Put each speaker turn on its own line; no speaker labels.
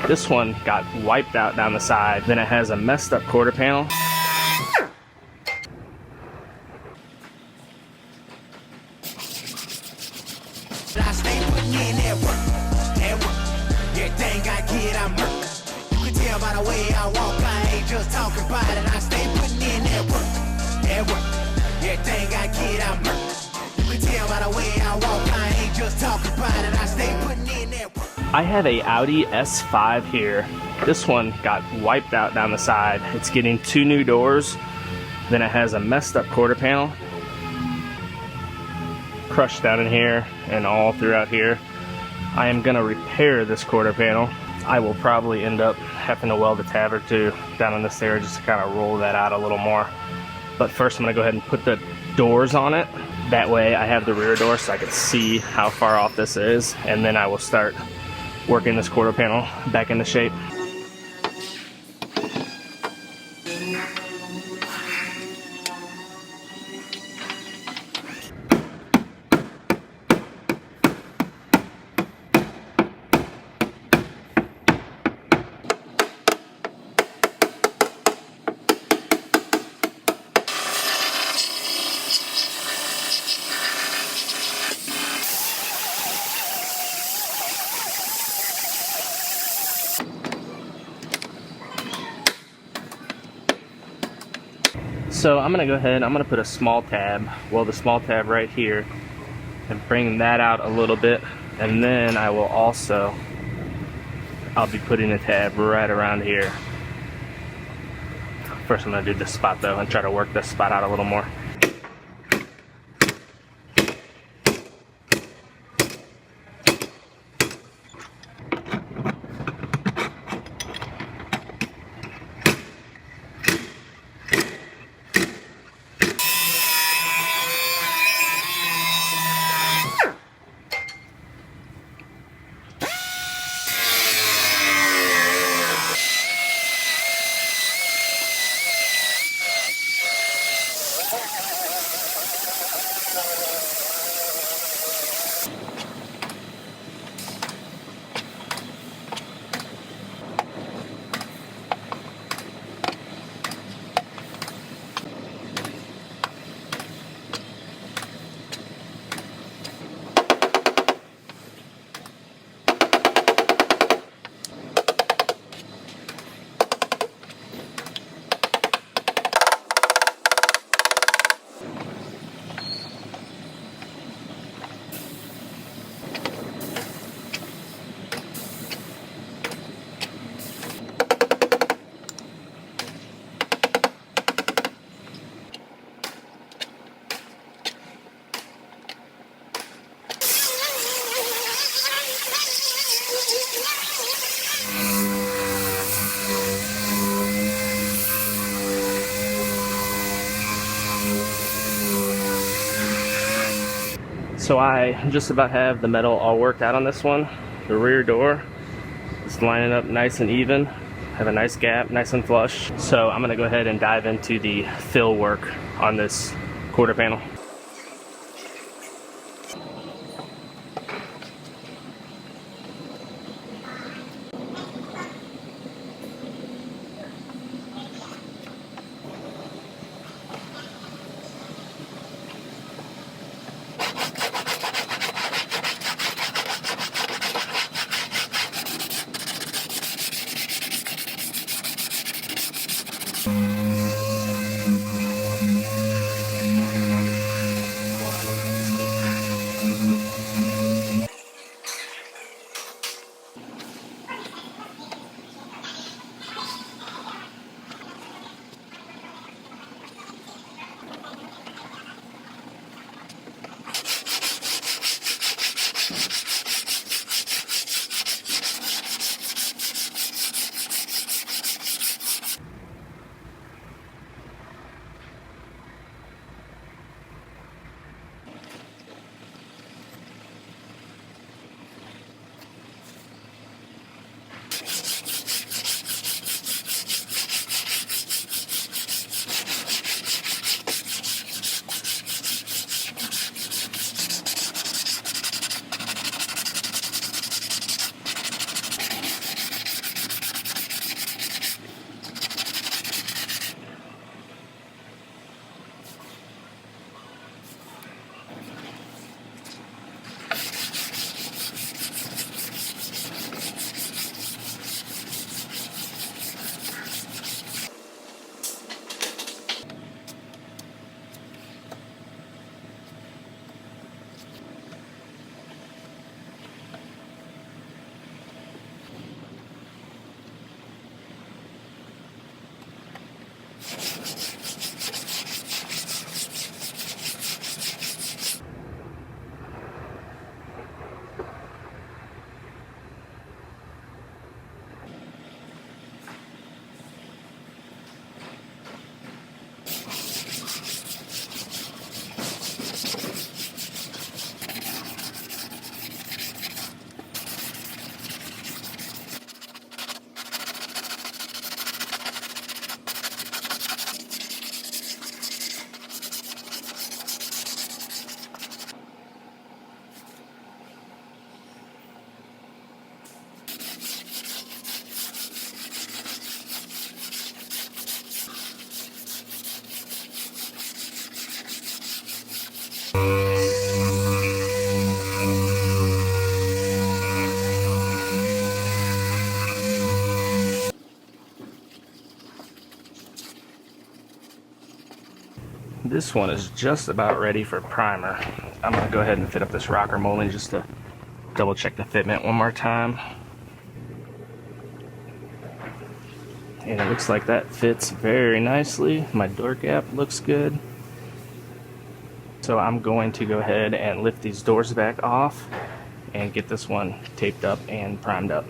This one got wiped out down the side. Then it has a messed up quarter panel.
I stay putting in that work. Everything I get, I'm hurt. You can tell by the way I walk, I ain't just talking about it. I stay putting in that work. Everything I get, I'm hurt. You can tell by the way I walk, I ain't just talking about it. I stay putting in that work.
I have a Audi S5 here. This one got wiped out down the side. It's getting 2 new doors. Then it has a messed up quarter panel. Crushed down in here and all throughout here. I am gonna repair this quarter panel. I will probably end up having to weld a tab or two down in this area just to kind of roll that out a little more. But first I'm gonna go ahead and put the doors on it. That way I have the rear door so I can see how far off this is, and then I will start working this quarter panel back into shape. So I'm gonna go ahead, I'm gonna put a small tab, well, the small tab right here, and bring that out a little bit, and then I will also, I'll be putting a tab right around here. First I'm gonna do this spot though and try to work this spot out a little more. So I just about have the metal all worked out on this one. The rear door is lining up nice and even. Have a nice gap, nice and flush. So I'm gonna go ahead and dive into the fill work on this quarter panel. This one is just about ready for primer. I'm gonna go ahead and fit up this rocker molding just to double check the fitment one more time. And it looks like that fits very nicely. My door gap looks good. So I'm going to go ahead and lift these doors back off and get this one taped up and primed up.